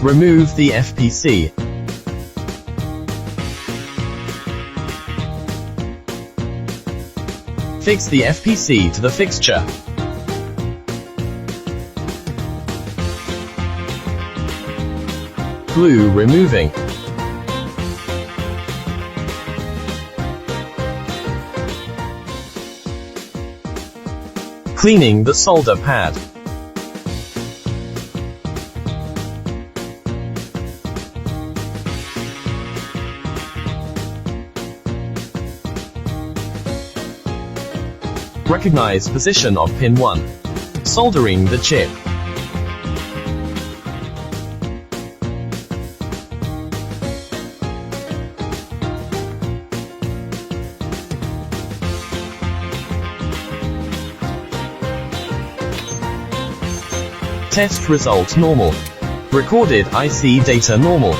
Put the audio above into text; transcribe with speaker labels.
Speaker 1: Remove the FPC. Fix the FPC to the fixture. Glue removing. Cleaning the solder pad. Recognize position of pin 1. Soldering the chip. Test result normal. Recorded IC data normal.